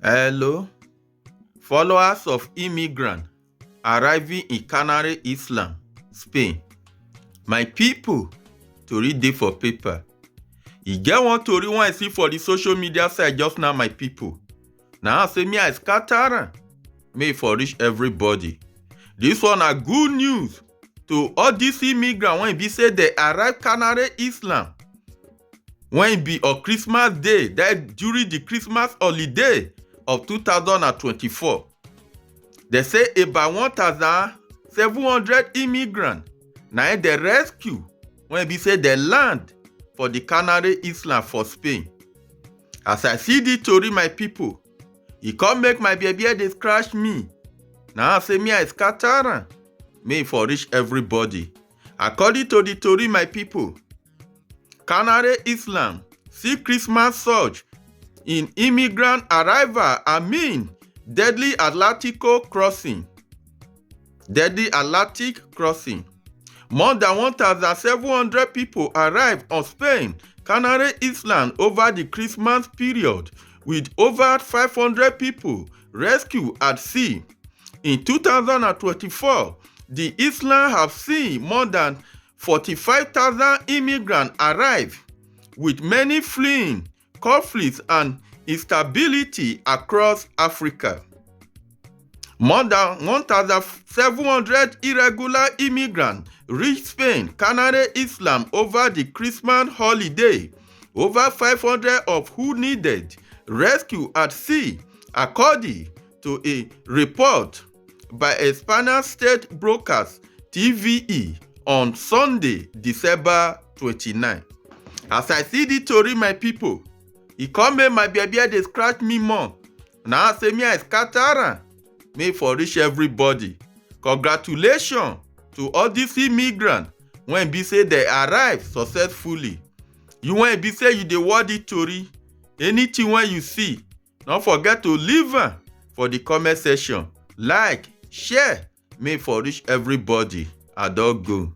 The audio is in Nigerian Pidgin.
Hello, followers of Immigrants arriving in Canary Island, Spain. My people, tori dey for paper. E get one tori wey I see for the social media side just now, my people. Na say me I scatter am, make e for reach everybody. This one na good news to all these immigrants wey be say they arrive Canary Island when e be on Christmas Day, that during the Christmas holiday of 2024. They say about 1,700 immigrants na they rescue when be say they land for the Canary Island for Spain. As I see the story, my people, e come make my baby dey scratch me. Now I say me I scatter am, make e for reach everybody. According to the story, my people, Canary Island see Christmas surge in immigrant arrival amid deadly Atlantic crossing. More than 1,700 people arrived on Spain, Canary Island over the Christmas period, with over 500 people rescued at sea. In 2024, the island have seen more than 45,000 immigrants arrive, with many fleeing conflicts and instability across Africa. More than 1,700 irregular immigrants reached Spain, Canary Island over the Christmas holiday, over 500 of who needed rescue at sea, according to a report by a Spanish state broadcast TVE on Sunday, December 29. As I see the story, my people, e come make my baby dey scratch me more. Now I say me I scatter am, make for reach everybody. Congratulations to all these immigrants when be say they arrive successfully. You when be say you dey watch the story, anything when you see, don't forget to leave am for the comment section. Like, share, make for reach everybody. I don go.